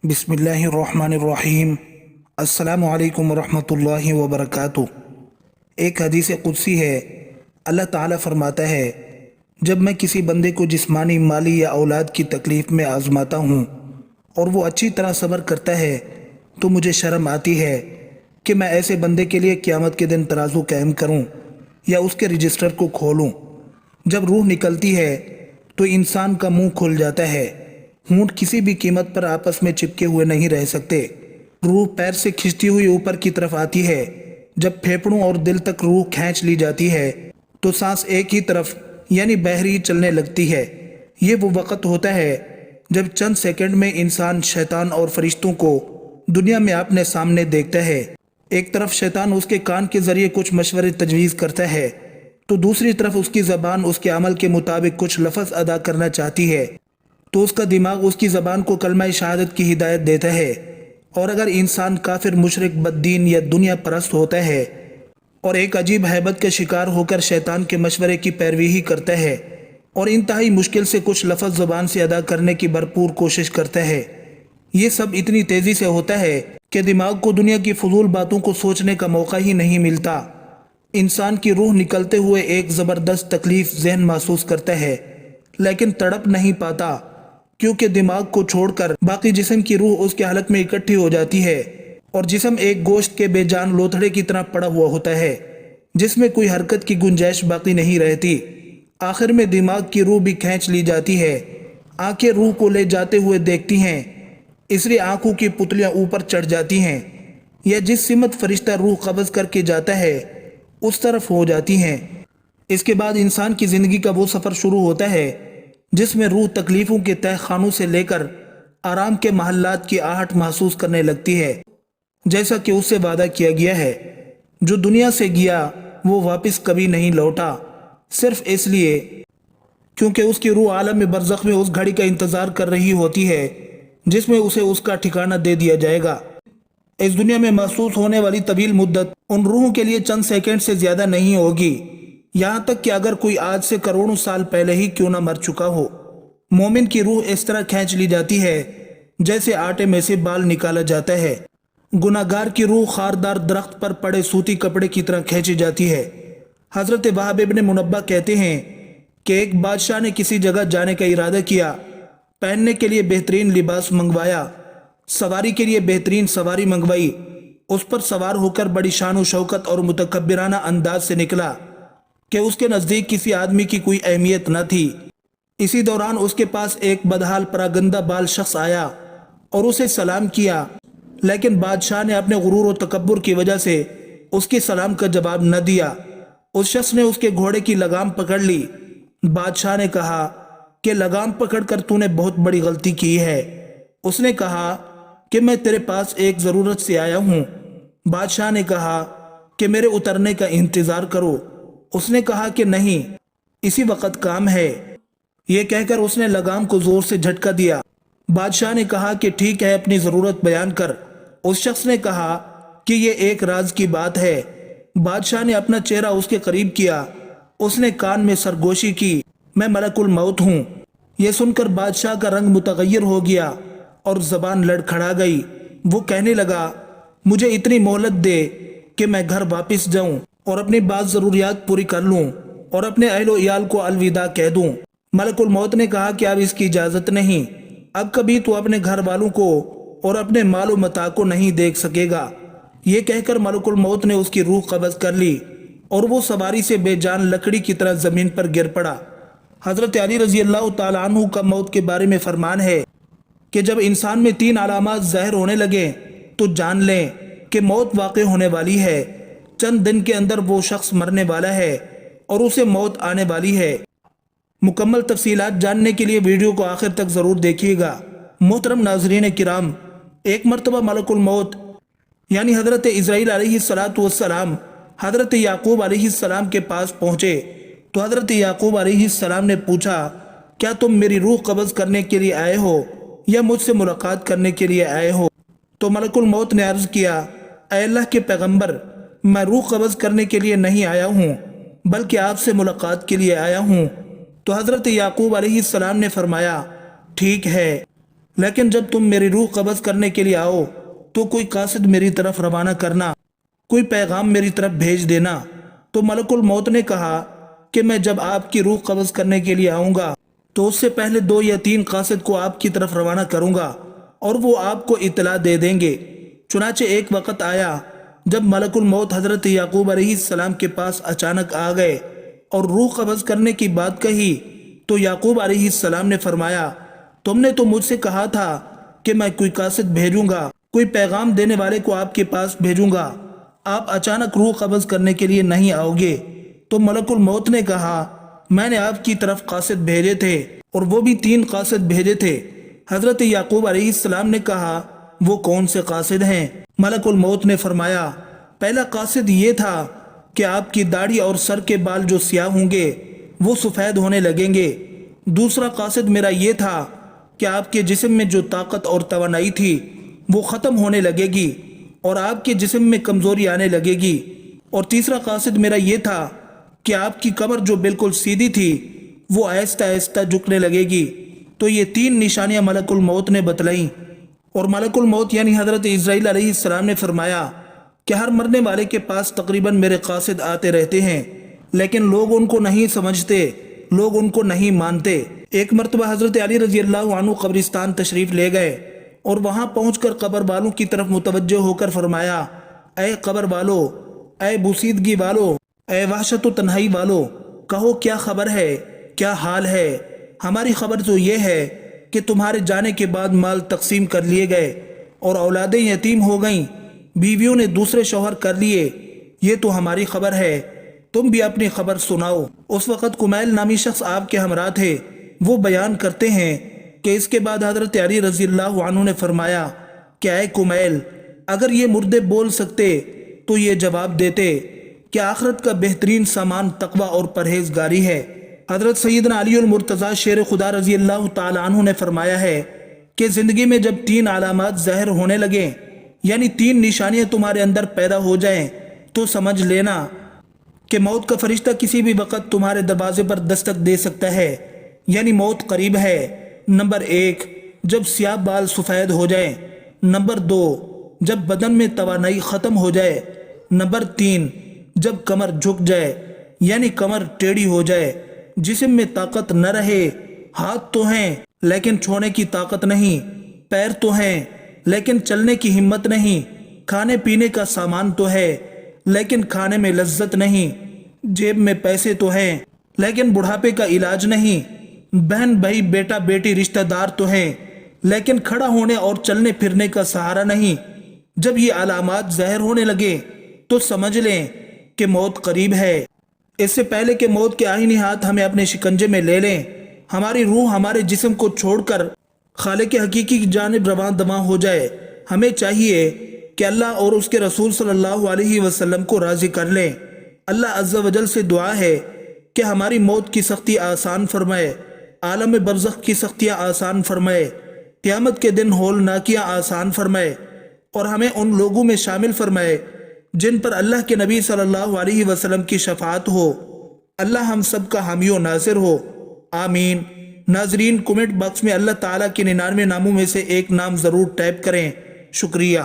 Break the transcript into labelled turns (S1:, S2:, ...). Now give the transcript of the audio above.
S1: بسم اللہ الرحمن الرحیم۔ السلام علیکم ورحمۃ اللہ وبرکاتہ۔ ایک حدیث قدسی ہے، اللہ تعالیٰ فرماتا ہے، جب میں کسی بندے کو جسمانی، مالی یا اولاد کی تکلیف میں آزماتا ہوں اور وہ اچھی طرح صبر کرتا ہے تو مجھے شرم آتی ہے کہ میں ایسے بندے کے لیے قیامت کے دن ترازو قائم کروں یا اس کے رجسٹر کو کھولوں۔ جب روح نکلتی ہے تو انسان کا منہ کھل جاتا ہے، ہونٹ کسی بھی قیمت پر آپس میں چپکے ہوئے نہیں رہ سکتے۔ روح پیر سے کھنچتی ہوئی اوپر کی طرف آتی ہے۔ جب پھیپھڑوں اور دل تک روح کھینچ لی جاتی ہے تو سانس ایک ہی طرف یعنی بحری چلنے لگتی ہے۔ یہ وہ وقت ہوتا ہے جب چند سیکنڈ میں انسان شیطان اور فرشتوں کو دنیا میں اپنے سامنے دیکھتا ہے۔ ایک طرف شیطان اس کے کان کے ذریعے کچھ مشورے تجویز کرتا ہے تو دوسری طرف اس کی زبان اس کے عمل کے مطابق کچھ لفظ ادا کرنا چاہتی ہے تو اس کا دماغ اس کی زبان کو کلمہ شہادت کی ہدایت دیتا ہے۔ اور اگر انسان کافر، مشرک، بددین یا دنیا پرست ہوتا ہے اور ایک عجیب ہیبت کا شکار ہو کر شیطان کے مشورے کی پیروی ہی کرتا ہے اور انتہائی مشکل سے کچھ لفظ زبان سے ادا کرنے کی بھرپور کوشش کرتا ہے، یہ سب اتنی تیزی سے ہوتا ہے کہ دماغ کو دنیا کی فضول باتوں کو سوچنے کا موقع ہی نہیں ملتا۔ انسان کی روح نکلتے ہوئے ایک زبردست تکلیف ذہن محسوس کرتا ہے، لیکن تڑپ نہیں پاتا کیونکہ دماغ کو چھوڑ کر باقی جسم کی روح اس کے حلق میں اکٹھی ہو جاتی ہے اور جسم ایک گوشت کے بے جان لوتھڑے کی طرح پڑا ہوا ہوتا ہے جس میں کوئی حرکت کی گنجائش باقی نہیں رہتی۔ آخر میں دماغ کی روح بھی کھینچ لی جاتی ہے۔ آنکھیں روح کو لے جاتے ہوئے دیکھتی ہیں، اس لیے آنکھوں کی پتلیاں اوپر چڑھ جاتی ہیں یا جس سمت فرشتہ روح قبض کر کے جاتا ہے اس طرف ہو جاتی ہیں۔ اس کے بعد انسان کی زندگی کا وہ سفر شروع ہوتا ہے جس میں روح تکلیفوں کے تہ خانوں سے لے کر آرام کے محلات کی آہٹ محسوس کرنے لگتی ہے، جیسا کہ اس سے وعدہ کیا گیا ہے۔ جو دنیا سے گیا وہ واپس کبھی نہیں لوٹا، صرف اس لیے کیونکہ اس کی روح عالم برزخ میں اس گھڑی کا انتظار کر رہی ہوتی ہے جس میں اسے اس کا ٹھکانہ دے دیا جائے گا۔ اس دنیا میں محسوس ہونے والی طویل مدت ان روحوں کے لیے چند سیکنڈ سے زیادہ نہیں ہوگی، یہاں تک کہ اگر کوئی آج سے کروڑوں سال پہلے ہی کیوں نہ مر چکا ہو۔ مومن کی روح اس طرح کھینچ لی جاتی ہے جیسے آٹے میں سے بال نکالا جاتا ہے۔ گناہگار کی روح خاردار درخت پر پڑے سوتی کپڑے کی طرح کھینچی جاتی ہے۔ حضرت وہب ابن منبہ کہتے ہیں کہ ایک بادشاہ نے کسی جگہ جانے کا ارادہ کیا، پہننے کے لیے بہترین لباس منگوایا، سواری کے لیے بہترین سواری منگوائی، اس پر سوار ہو کر بڑی شان و شوکت اور متکبرانہ انداز سے نکلا کہ اس کے نزدیک کسی آدمی کی کوئی اہمیت نہ تھی۔ اسی دوران اس کے پاس ایک بدحال پراگندہ بال شخص آیا اور اسے سلام کیا، لیکن بادشاہ نے اپنے غرور و تکبر کی وجہ سے اس کے سلام کا جواب نہ دیا۔ اس شخص نے اس کے گھوڑے کی لگام پکڑ لی۔ بادشاہ نے کہا کہ لگام پکڑ کر تو نے بہت بڑی غلطی کی ہے۔ اس نے کہا کہ میں تیرے پاس ایک ضرورت سے آیا ہوں۔ بادشاہ نے کہا کہ میرے اترنے کا انتظار کرو۔ اس نے کہا کہ نہیں، اسی وقت کام ہے۔ یہ کہہ کر اس نے لگام کو زور سے جھٹکا دیا۔ بادشاہ نے کہا کہ ٹھیک ہے، اپنی ضرورت بیان کر۔ اس شخص نے کہا کہ یہ ایک راز کی بات ہے۔ بادشاہ نے اپنا چہرہ اس کے قریب کیا، اس نے کان میں سرگوشی کی، میں ملک الموت ہوں۔ یہ سن کر بادشاہ کا رنگ متغیر ہو گیا اور زبان لڑکھڑا گئی۔ وہ کہنے لگا، مجھے اتنی مہلت دے کہ میں گھر واپس جاؤں اور اپنی بعض ضروریات پوری کر لوں اور اپنے اہل و عیال کو الوداع کہہ دوں۔ ملک الموت نے کہا کہ اب اس کی اجازت نہیں، اب کبھی تو اپنے گھر والوں کو اور اپنے مال و متاع کو نہیں دیکھ سکے گا۔ یہ کہہ کر ملک الموت نے اس کی روح قبض کر لی اور وہ سواری سے بے جان لکڑی کی طرح زمین پر گر پڑا۔ حضرت علی رضی اللہ تعالیٰ عنہ کا موت کے بارے میں فرمان ہے کہ جب انسان میں 3 علامات ظاہر ہونے لگیں تو جان لیں کہ موت واقع ہونے والی ہے۔ چند دن کے اندر وہ شخص مرنے والا ہے اور اسے موت آنے والی ہے۔ مکمل تفصیلات جاننے کے لیے ویڈیو کو آخر تک ضرور دیکھیے گا۔ محترم ناظرین کرام، ایک مرتبہ ملک الموت یعنی حضرت اسرائیل علیہ السلام حضرت یعقوب علیہ السلام کے پاس پہنچے تو حضرت یعقوب علیہ السلام نے پوچھا، کیا تم میری روح قبض کرنے کے لیے آئے ہو یا مجھ سے ملاقات کرنے کے لیے آئے ہو؟ تو ملک الموت نے عرض کیا، اے اللہ کے پیغمبر، میں روح قبض کرنے کے لیے نہیں آیا ہوں بلکہ آپ سے ملاقات کے لیے آیا ہوں۔ تو حضرت یعقوب علیہ السلام نے فرمایا، ٹھیک ہے، لیکن جب تم میری روح قبض کرنے کے لیے آؤ تو کوئی قاصد میری طرف روانہ کرنا، کوئی پیغام میری طرف بھیج دینا۔ تو ملک الموت نے کہا کہ میں جب آپ کی روح قبض کرنے کے لیے آؤں گا تو اس سے پہلے 2 یا 3 قاصد کو آپ کی طرف روانہ کروں گا اور وہ آپ کو اطلاع دے دیں گے۔ چنانچہ ایک وقت آیا جب ملک الموت حضرت یعقوب علیہ السلام کے پاس اچانک آ گئے اور روح قبض کرنے کی بات کہی تو یعقوب علیہ السلام نے فرمایا، تم نے تو مجھ سے کہا تھا کہ میں کوئی قاصد بھیجوں گا، کوئی پیغام دینے والے کو آپ کے پاس بھیجوں گا، آپ اچانک روح قبض کرنے کے لیے نہیں آؤ گے۔ تو ملک الموت نے کہا، میں نے آپ کی طرف قاصد بھیجے تھے اور وہ بھی 3 قاصد بھیجے تھے۔ حضرت یعقوب علیہ السلام نے کہا، وہ کون سے قاصد ہیں؟ ملک الموت نے فرمایا، پہلا قاصد یہ تھا کہ آپ کی داڑھی اور سر کے بال جو سیاہ ہوں گے وہ سفید ہونے لگیں گے۔ دوسرا قاصد میرا یہ تھا کہ آپ کے جسم میں جو طاقت اور توانائی تھی وہ ختم ہونے لگے گی اور آپ کے جسم میں کمزوری آنے لگے گی۔ اور تیسرا قاصد میرا یہ تھا کہ آپ کی کمر جو بالکل سیدھی تھی وہ آہستہ آہستہ جھکنے لگے گی۔ تو یہ 3 نشانیاں ملک الموت نے بتلائیں، اور ملک الموت یعنی حضرت اسرائیل علیہ السلام نے فرمایا کہ ہر مرنے والے کے پاس تقریباً میرے قاصد آتے رہتے ہیں، لیکن لوگ ان کو نہیں سمجھتے، لوگ ان کو نہیں مانتے۔ ایک مرتبہ حضرت علی رضی اللہ عنہ قبرستان تشریف لے گئے اور وہاں پہنچ کر قبر والوں کی طرف متوجہ ہو کر فرمایا، اے قبر والو، اے بوسیدگی والو، اے وحشت و تنہائی والو، کہو کیا خبر ہے، کیا حال ہے؟ ہماری خبر تو یہ ہے کہ تمہارے جانے کے بعد مال تقسیم کر لیے گئے اور اولادیں یتیم ہو گئیں، بیویوں نے دوسرے شوہر کر لیے، یہ تو ہماری خبر ہے، تم بھی اپنی خبر سناؤ۔ اس وقت کمیل نامی شخص آپ کے ہمراہ تھے، وہ بیان کرتے ہیں کہ اس کے بعد حضرت علی رضی اللہ عنہ نے فرمایا کہ اے کمیل، اگر یہ مردے بول سکتے تو یہ جواب دیتے کہ آخرت کا بہترین سامان تقوی اور پرہیزگاری ہے۔ حضرت سیدنا علی المرتضیٰ شیر خدا رضی اللہ تعالی عنہ نے فرمایا ہے کہ زندگی میں جب 3 علامات ظاہر ہونے لگیں، یعنی 3 نشانیاں تمہارے اندر پیدا ہو جائیں، تو سمجھ لینا کہ موت کا فرشتہ کسی بھی وقت تمہارے دروازے پر دستک دے سکتا ہے، یعنی موت قریب ہے۔ نمبر 1، جب سیاہ بال سفید ہو جائیں۔ نمبر 2، جب بدن میں توانائی ختم ہو جائے۔ نمبر 3، جب کمر جھک جائے، یعنی کمر ٹیڑھی ہو جائے، جسم میں طاقت نہ رہے، ہاتھ تو ہیں لیکن چھونے کی طاقت نہیں، پیر تو ہیں لیکن چلنے کی ہمت نہیں، کھانے پینے کا سامان تو ہے لیکن کھانے میں لذت نہیں، جیب میں پیسے تو ہیں لیکن بڑھاپے کا علاج نہیں، بہن بھائی بیٹا بیٹی رشتہ دار تو ہیں لیکن کھڑا ہونے اور چلنے پھرنے کا سہارا نہیں۔ جب یہ علامات ظاہر ہونے لگے تو سمجھ لیں کہ موت قریب ہے۔ اس سے پہلے کہ موت کے آئینی ہاتھ ہمیں اپنے شکنجے میں لے لیں، ہماری روح ہمارے جسم کو چھوڑ کر خالق حقیقی کی جانب رواں دواں ہو جائے، ہمیں چاہیے کہ اللہ اور اس کے رسول صلی اللہ علیہ وسلم کو راضی کر لیں۔ اللہ عز و جل سے دعا ہے کہ ہماری موت کی سختی آسان فرمائے، عالم برزخ کی سختیاں آسان فرمائے، قیامت کے دن ہولناکیاں آسان فرمائے، اور ہمیں ان لوگوں میں شامل فرمائے جن پر اللہ کے نبی صلی اللہ علیہ وسلم کی شفاعت ہو۔ اللہ ہم سب کا حامی و ناصر ہو، آمین۔ ناظرین، کمنٹ باکس میں اللہ تعالیٰ کے 99 ناموں میں سے ایک نام ضرور ٹائپ کریں۔ شکریہ۔